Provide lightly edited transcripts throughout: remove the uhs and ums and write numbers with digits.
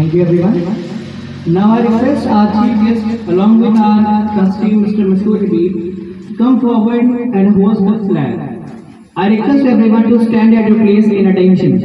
Thank you everyone. Now I request our chief guest along with our trustee Mr. Masood Habib to come forward and host the flag. I request everyone to stand at your place in attention.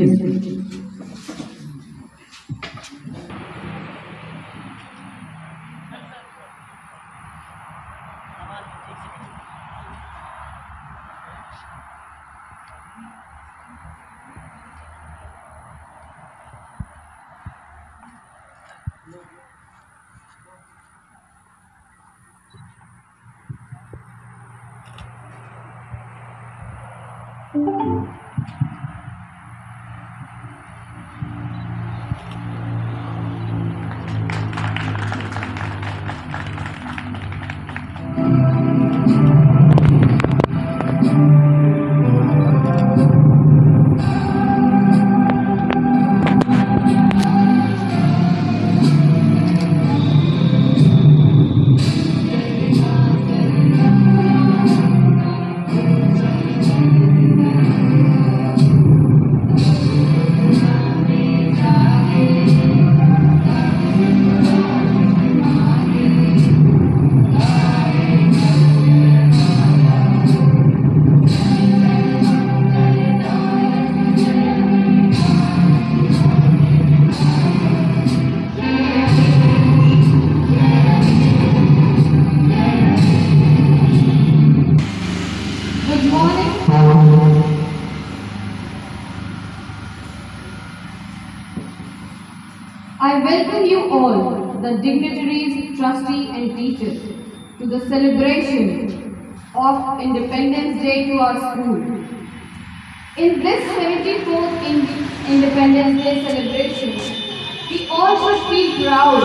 I welcome you all, the dignitaries, trustees and teachers, to the celebration of Independence Day to our school. In this 74th Independence Day celebration, we all should feel proud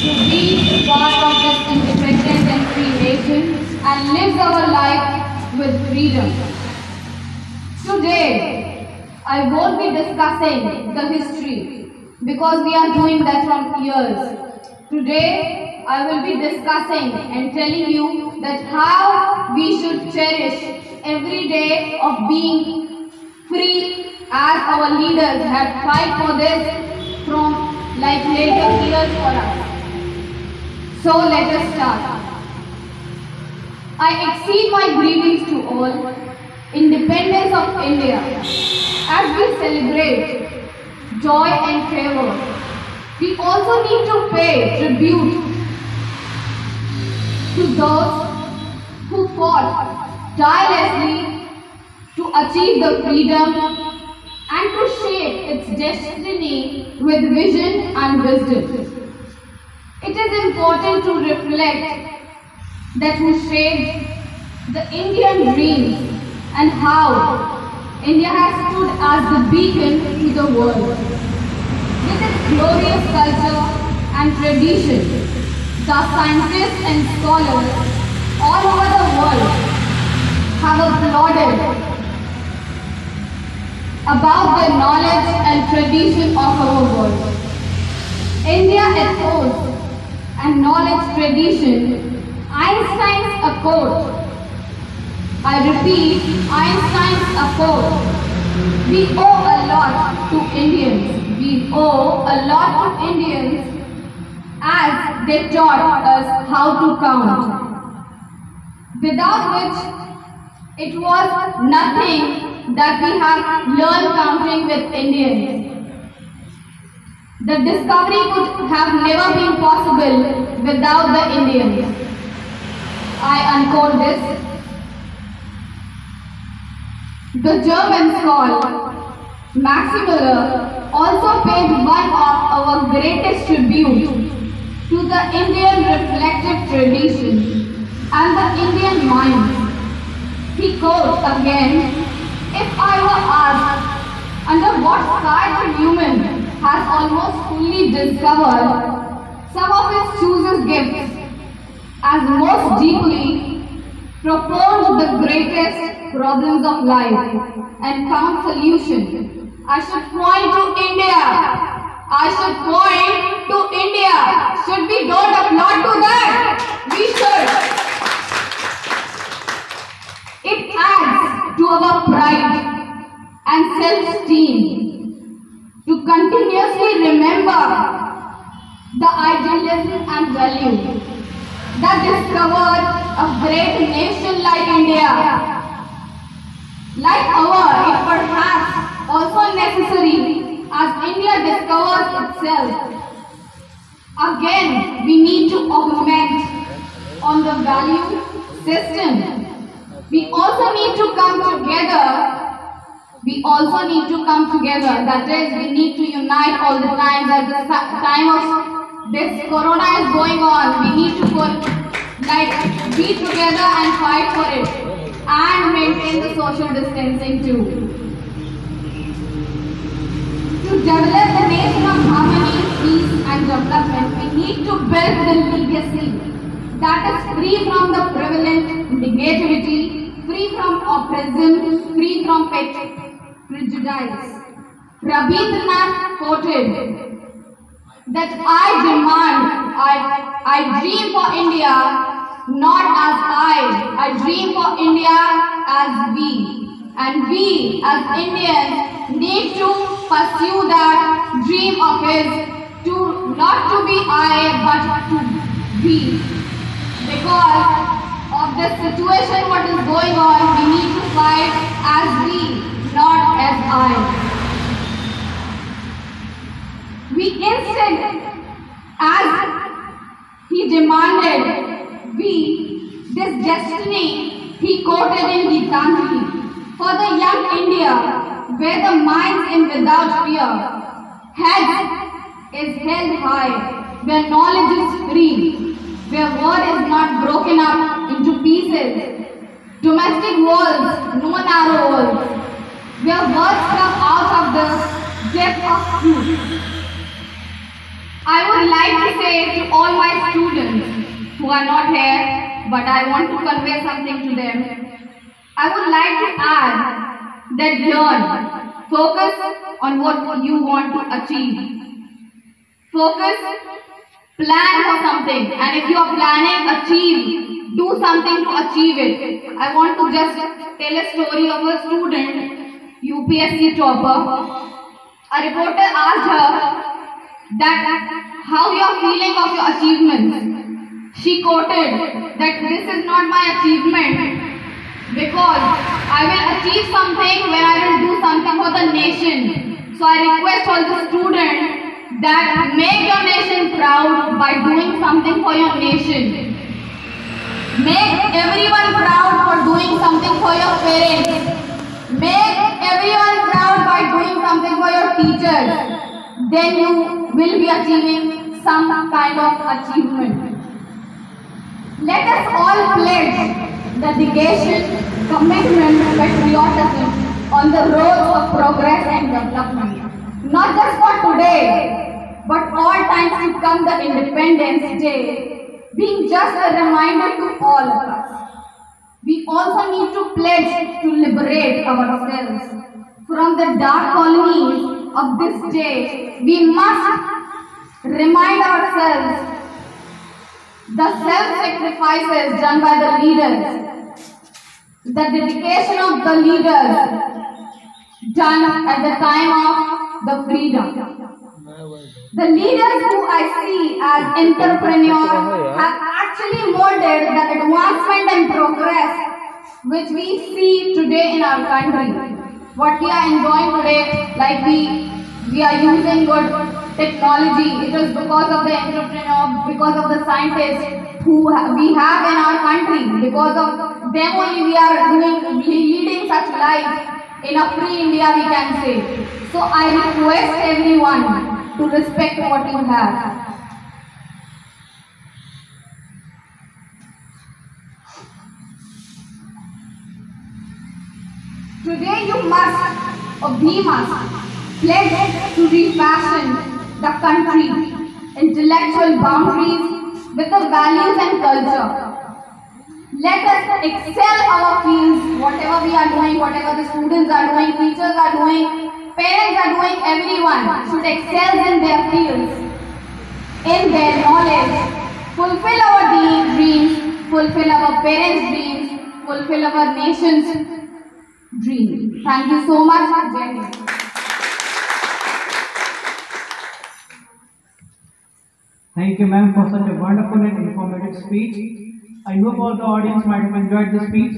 to be part of this independent and free nation and live our life with freedom. Today, I won't be discussing the history because we are doing that from years. Today, I will be discussing and telling you that how we should cherish every day of being free as our leaders have tried for this from like later years for us. So let us start. I extend my greetings to all, independence of India, as we celebrate joy and favor. We also need to pay tribute to those who fought tirelessly to achieve the freedom and to shape its destiny with vision and wisdom. It is important to reflect that who shaped the Indian dreams and how India has stood as the beacon to the world. With its glorious culture and tradition, the scientists and scholars all over the world have applauded about the knowledge and tradition of our world. India echoes and knowledge tradition, Einstein's accord. I repeat, Einstein's accord. We owe a lot to Indians. We owe a lot to Indians as they taught us how to count. Without which, it was nothing that we have learned counting with Indians. The discovery could have never been possible without the Indians. I unquote this. The German scholar Max Muller also paid one of our greatest tribute to the Indian reflective tradition and the Indian mind. He quotes again, "If I were asked under what sky the human has almost fully discovered some of his choosest gifts, as most deeply profound the greatest problems of life and found solution, I should point to India. I should point to India. Should we don't applaud to that? We should. It adds to our pride and self-esteem to continuously remember remember the idealism and value that discovered a great nation like India. Like it perhaps also necessary as India discovers itself. Again, we need to augment on the value system. We also need to come together. That is, we need to unite all the time. At the time of this corona is going on, we need to be together and fight for it and maintain the social distancing too. To develop the nation of harmony, peace and development, we need to build the legacy that is free from the prevalent negativity, free from oppression, free from prejudice. Rabindranath quoted that I dream for India not as I dream for India as we. And we as Indians need to pursue that dream of his, to not to be I but to be. Because of this situation what is going on, we need to fight as we, not as I. We instead, as he demanded, this destiny he quoted in Gitanjali, for the young India, where the minds in without fear, heads is held high, where knowledge is free, where word is not broken up into pieces, domestic walls, no narrow walls, where words come out of the depth of truth. I would like to say to all my students who are not here, but I want to convey something to them. I would like to add that learn, focus on what you want to achieve. Focus, plan for something, and if you are planning, do something to achieve it. I want to just tell a story of a student, UPSC topper. A reporter asked her that how you are feeling of your achievements. She quoted that this is not my achievement because I will achieve something when I will do something for the nation. So I request all the students that make your nation proud by doing something for your nation. Make everyone proud for doing something for your parents. Make everyone proud by doing something for your teachers. Then you will be achieving some kind of achievement. Let us all pledge dedication, commitment, patriotism on the road of progress and development. Not just for today, but all times to come the Independence Day, being just a reminder to all of us. We also need to pledge to liberate ourselves from the dark colonies of this day. We must remind ourselves the self-sacrifices done by the leaders, the dedication of the leaders done at the time of the freedom. The leaders who I see as entrepreneurs have actually molded the advancement and progress which we see today in our country. What we are enjoying today, like we are using good technology, it is because of the entrepreneurs, because of the scientists who we have in our country. Because of them only we are leading such life in a free India, we can say. So I request everyone to respect what you have. Today you must, or we must, pledge to refashion the country, intellectual boundaries with the values and culture. Let us excel our fields, whatever we are doing, whatever the students are doing, teachers are doing, parents are doing, everyone should excel in their fields, in their knowledge, fulfill our dreams, fulfill our parents' dreams, fulfill our nation's dream. Thank you so much. Jai Hind. Thank you, ma'am, for such a wonderful and informative speech. I hope all the audience might have enjoyed the speech.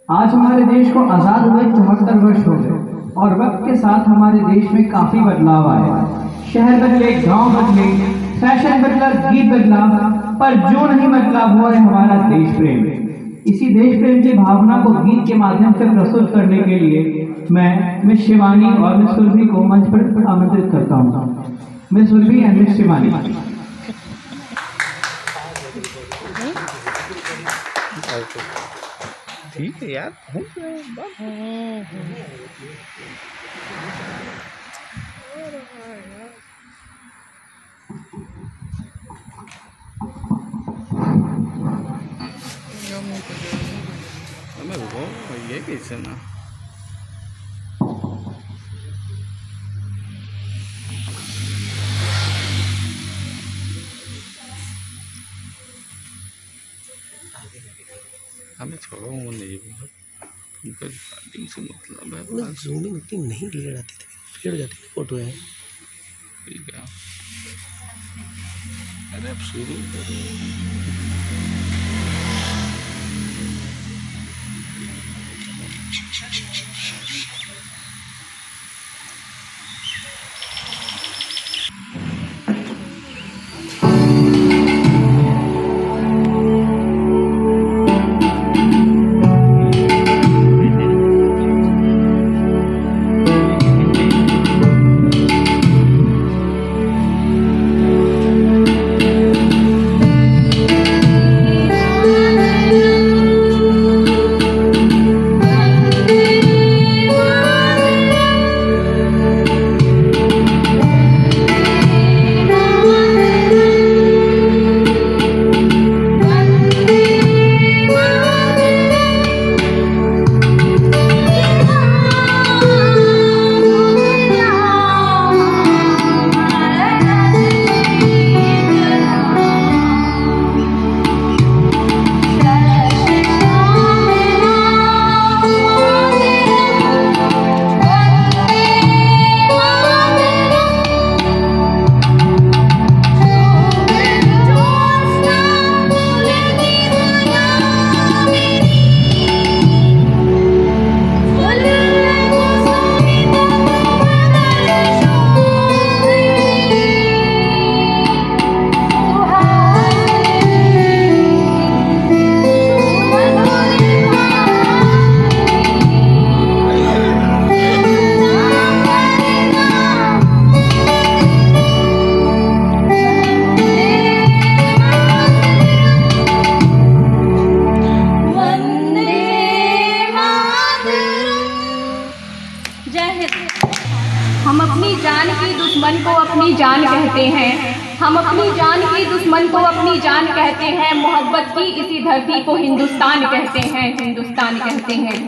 आज हमारे देश को आज़ाद हुए 74 वर्ष हो गए और वक्त के साथ हमारे देश में काफ़ी बदलाव आए। शहर बदले, गांव बदले, फैशन बदला, गीत बदला, पर जो नहीं बदलाव हुआ है हमारा देश प्रेम। इसी देश प्रेम की भावना को गीत के माध्यम से प्रस्तुत करने के लिए मैं मिस शिवानी और मिस सुरभि को मंच पर आमंत्रित करता हूँ। Miss Surabhi and Miss Shivani. ठीक है यार। हमें वो ये कैसे ना हमें छोड़ो वो नहीं उनका स्टार्टिंग से मतलब है जूमिंग उतनी नहीं ले जाती थी, फेड जाती थी फोटो है। ठीक है, अरे अब शुरू करो। हम अपनी जान की दुश्मन को अपनी जान कहते हैं, हम अपनी जान की दुश्मन को अपनी जान कहते हैं। मोहब्बत की इसी धरती को हिंदुस्तान कहते हैं, हिंदुस्तान कहते हैं।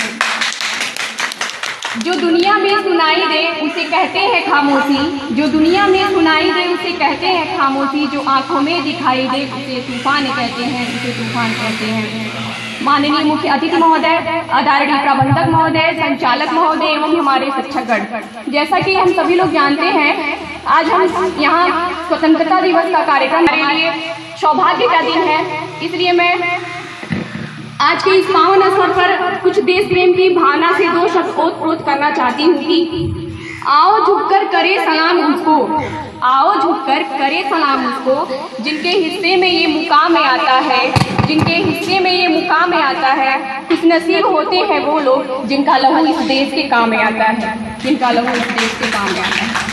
जो दुनिया में सुनाई दे उसे कहते हैं खामोशी, जो दुनिया में सुनाई दे उसे कहते हैं खामोशी। जो आंखों में दिखाई दे उसे तूफान कहते हैं, उसे तूफान कहते हैं। माननीय मुख्य अतिथि महोदय, आदरणीय प्रबंधक महोदय, संचालक महोदय एवं हमारे शिक्षकगण, जैसा कि हम सभी लोग जानते हैं, आज हम यहाँ स्वतंत्रता दिवस का कार्यक्रम हमारे लिए सौभाग्य का दिन है। इसलिए मैं आज के इस पावन अवसर पर कुछ देश प्रेम की भावना से दो शब्द ओत-प्रोत करना चाहती हूँ कि आओ झुककर करे सलाम उसको, आओ झुककर करे सलाम उसको, जिनके हिस्से में ये मुकाम आता है, जिनके हिस्से में ये मुकाम आता है। खुशनसीब होते हैं वो लोग जिनका लहू इस देश के काम में आता है, जिनका लहू इस देश के काम में आता है।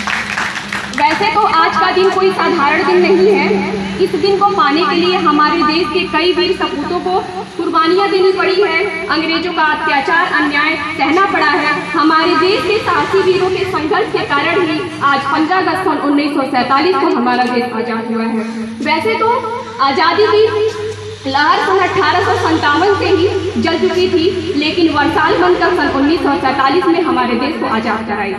वैसे तो आज का दिन कोई साधारण दिन नहीं है। इस दिन को पाने के लिए हमारे देश के कई वीर सपूतों को कुर्बानियां देनी पड़ी है, अंग्रेजों का अत्याचार अन्याय सहना पड़ा है। हमारे देश के साहसी वीरों के संघर्ष के कारण ही आज 15 अगस्त सन 1947 को हमारा देश आजाद हुआ है। वैसे तो आज़ादी की लहर सन 1857 से ही जल चुकी थी, लेकिन वर्षाल बनकर सन 1947 में हमारे देश को आजाद कराई।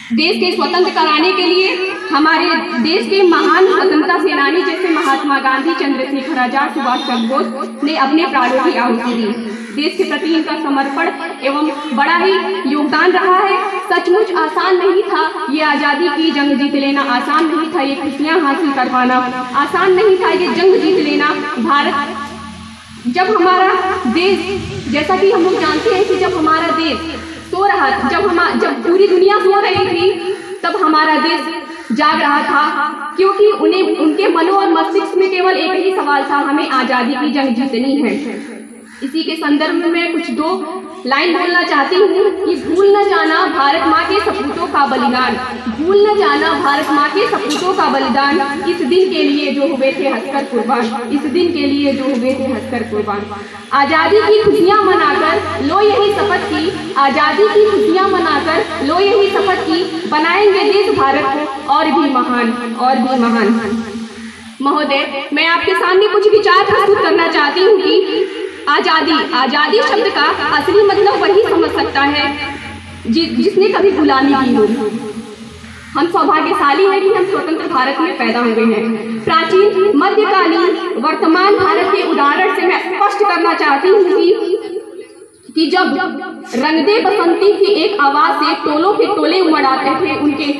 देश के स्वतंत्र कराने के लिए हमारे देश के महान स्वतंत्रता सेनानी जैसे महात्मा गांधी, चंद्रशेखर आजाद, सुभाष चंद्र बोस ने अपने प्राणों की आहुति दी। देश के प्रति इनका समर्पण एवं बड़ा ही योगदान रहा है। सचमुच आसान नहीं था ये आज़ादी की जंग जीत लेना, आसान नहीं था ये खुशियाँ हासिल कर पाना, आसान नहीं था ये जंग जीत लेना। भारत जब हमारा देश, जैसा कि हम लोग जानते हैं कि जब हमारा देश सो रहा था, जब पूरी दुनिया सो रही थी, तब हमारा देश जाग रहा था, क्योंकि उनके मनो और मस्तिष्क में केवल एक ही सवाल था, हमें आज़ादी की जंग जीतनी है। इसी के संदर्भ में मैं कुछ दो लाइन बोलना चाहती हूँ कि भूल न जाना भारत माँ के सपूतों का बलिदान, भूल न जाना भारत माँ के सपूतों का बलिदान, इस दिन के लिए जो हुए थे हंसकर कुर्बान, इस दिन के लिए जो हुए थे हंसकर कुर्बान। आज़ादी की खुशियाँ मनाकर लो यही शपथ की, आज़ादी की खुशियाँ मनाकर लो यही शपथ की, बनाएंगे देश भारत को और भी महान, और भी महान। महोदय, मैं आपके सामने कुछ विचार प्रस्तुत करना चाहती हूँ कि आज़ादी शब्द का असली मतलब वही समझ सकता है जिसने कभी गुलामी की हो। हम सौभाग्यशाली हैं कि हम स्वतंत्र भारत में पैदा हुए हैं। प्राचीन, मध्यकालीन, वर्तमान भारत के उदाहरण से मैं स्पष्ट करना चाहती हूँ कि जब रंगदे बसंती की एक आवाज से टोलों के टोले उमड़ आते थे, उनके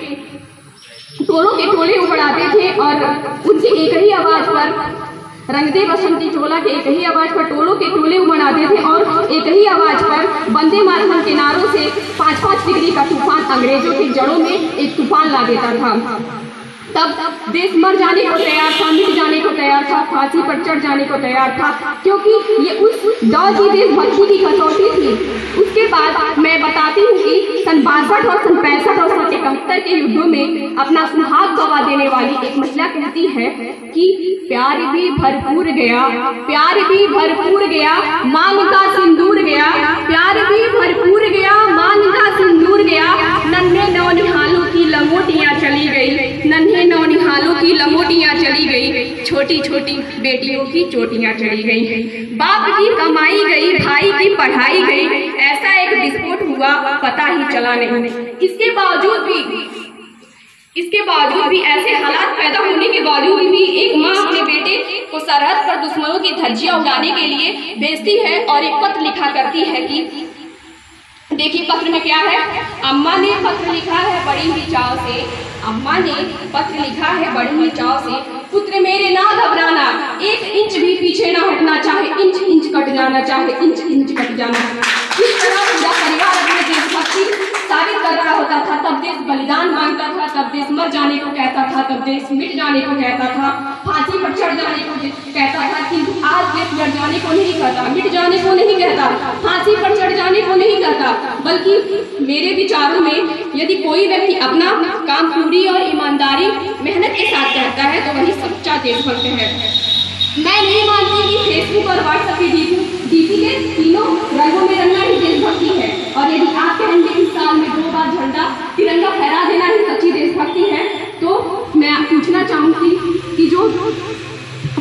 टोलों के टोले उमड़ आते थे और उनकी एक ही आवाज पर, रंगदे बसंती टोला के एक ही आवाज पर टोलों के टोले उमड़ आते थे और एक ही आवाज पर वंदे मातरम के नारों से 5-5 डिग्री का तूफान अंग्रेजों की जड़ों में एक तूफान ला देता था। तब देश मर जाने को तैयार था, मिट जाने को तैयार था, फांसी पर चढ़ जाने को तैयार था, क्योंकि ये उस दौर की देशभक्ति की कसौटी थी। उसके बाद मैं बताती हूँ कि सन 62 और सन 65 और सन 71 के युद्धों में अपना सुहाग गवा देने वाली एक महिला कहती है कि प्यार भी भरपूर गया, प्यार भी भरपूर गया, मांग का सिंदूर गया, प्यार भी भरपूर गया, मांग का सिंदूर गया, नन्हे नौनिहालों की लंगोटियाँ चली गई, नन्हे नौनिहालों की लंगोटियाँ चली गई, छोटी छोटी बेटियों की चोटियाँ चली गई, बाप की कमाई गई, भाई की पढ़ाई गई, ऐसा एक विस्फोट हुआ पता ही चला नहीं। इसके बावजूद भी ऐसे हालात पैदा होने के बावजूद भी एक माँ अपने बेटे को सरहद पर दुश्मनों की धज्जियां उड़ाने के लिए भेजती है और एक पत्र लिखा करती है कि देखिए पत्र में क्या है। अम्मा ने पत्र लिखा है बड़ी ही चाव से, अम्मा ने पत्र लिखा है बड़ी ही चाव से, पुत्र मेरे ना घबराना, 1 इंच भी पीछे ना हटना, चाहे इंच इंच कट जाना, चाहे इंच इंच कट जाना। इस तरह पूरा परिवार अपने देशभक्ति साबित कर रहा होता था। तब देश बलिदान मांगता था, तब देश मर जाने को कहता था, तब देश मिट जाने को कहता था, फांसी पर चढ़ जाने को कहता था। किंतु आज देश मर जाने को नहीं कहता, मिट जाने को नहीं कहता, फांसी पर चढ़ जाने को नहीं कहता, बल्कि मेरे विचारों में यदि कोई व्यक्ति अपना काम पूरी और ईमानदारी मेहनत के साथ करता है तो वही सच्चा देशभक्त है। मैं नहीं मानती कि फेसबुक और व्हाट्सएप की डीपी के तीनों रंगों में रंगना ही देशभक्ति है, और यदि आप कहेंगे इस साल में 2 बार झंडा तिरंगा फहरा देना ही सच्ची देशभक्ति है, तो मैं पूछना चाहूँगी कि जो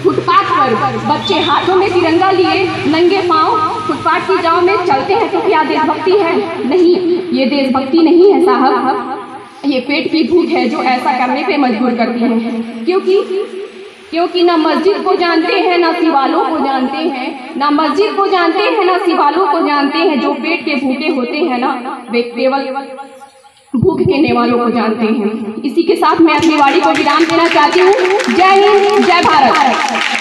फुटपाथ पर बच्चे हाथों में तिरंगा लिए नंगे पांव फुटपाथ की जाओ में चलते हैं तो क्या देशभक्ति है? नहीं, ये देशभक्ति नहीं है साहब, ये पेट की भूख है जो ऐसा करने पे मजबूर करती है। क्योंकि ना मस्जिद को जानते हैं, ना शिवालों को जानते हैं, ना मस्जिद को जानते हैं, ना शिवालों को जानते हैं। जो पेट के भूखे होते हैं ना, वे केवल भूख के नेवालों को जानते हैं। इसी के साथ मैं अपनी वाणी को विराम देना चाहती हूँ। जय हिंद, जय Bharat.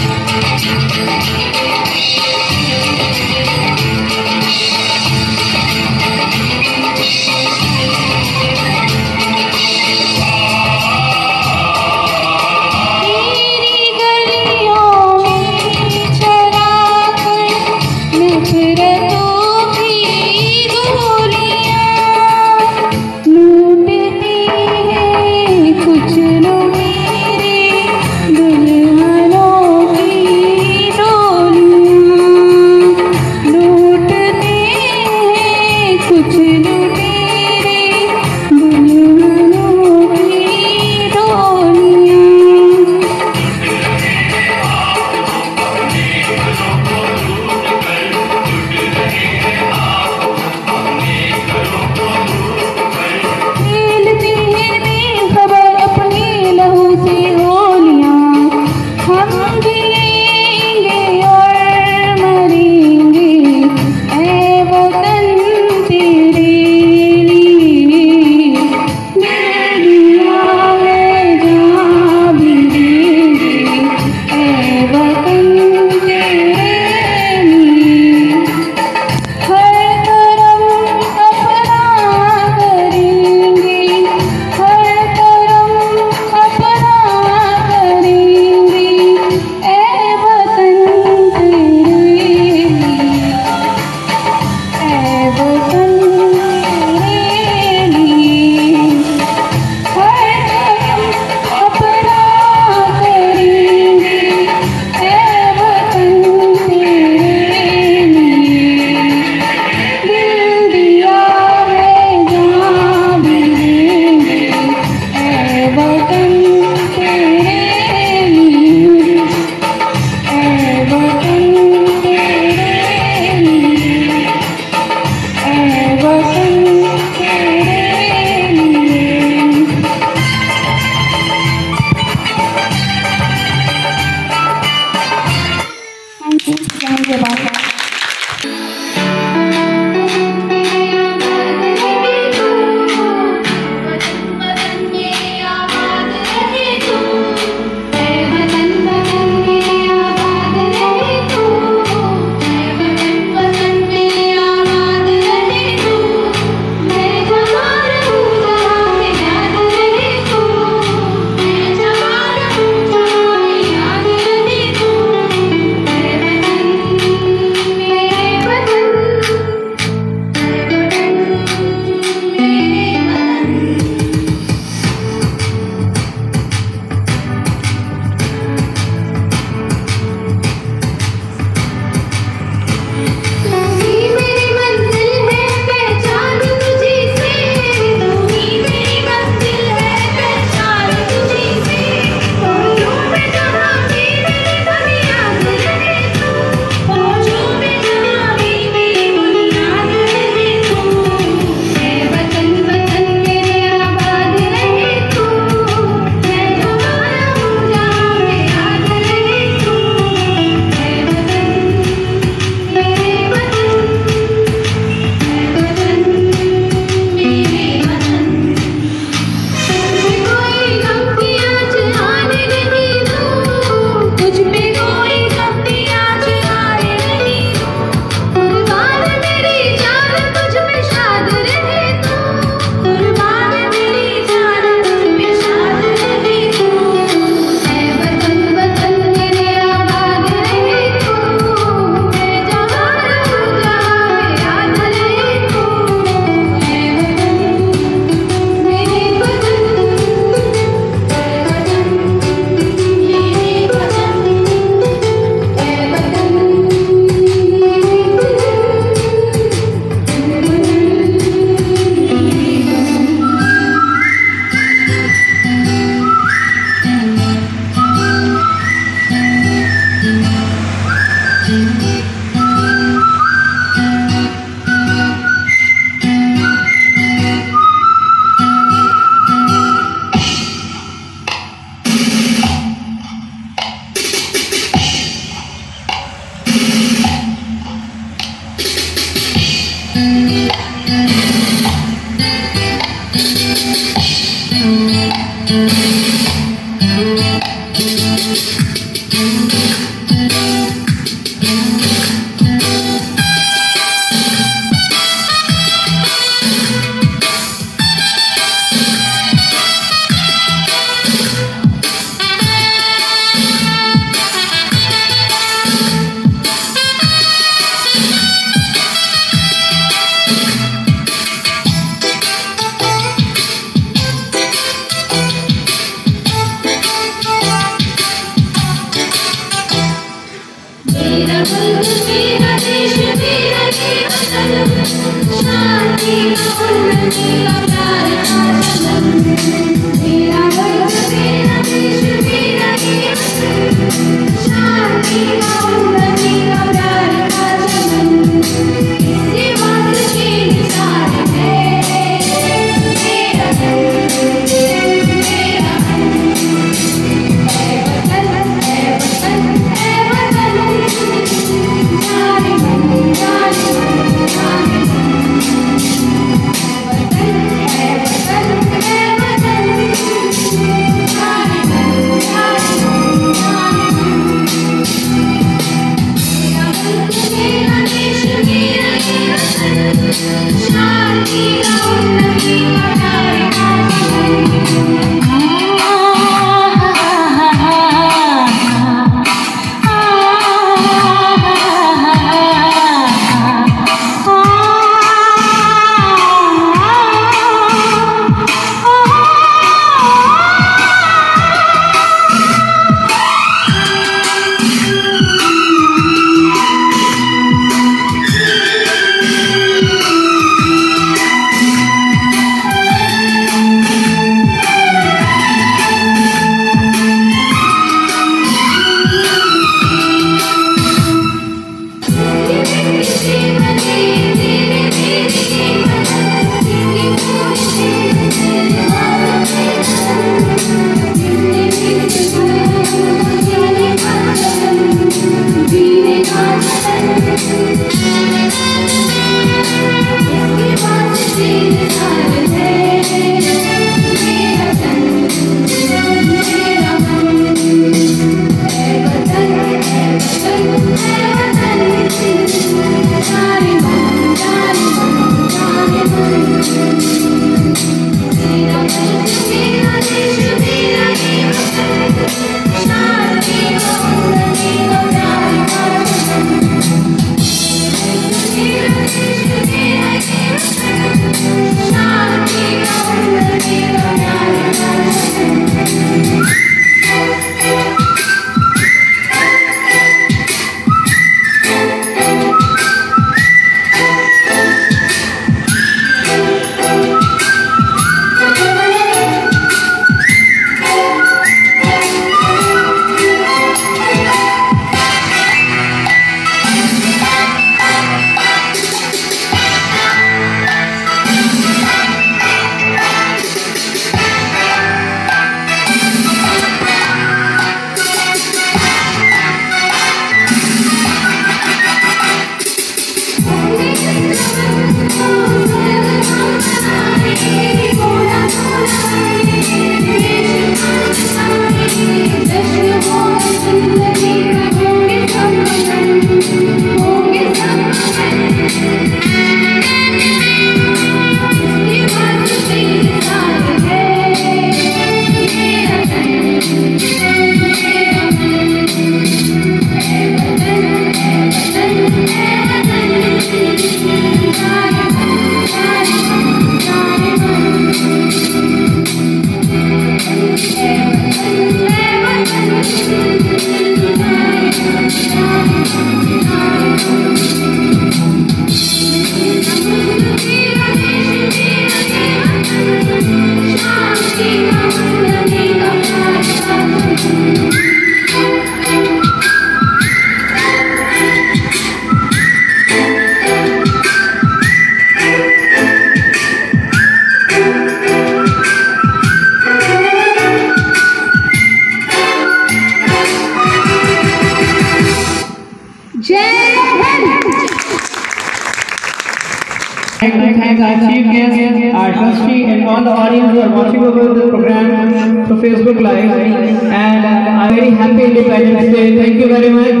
I'd like to thank our chief guest, our trustee, and all the audience who are watching over the program through Facebook Live. And I'm very happy Independence Day. Thank you very much.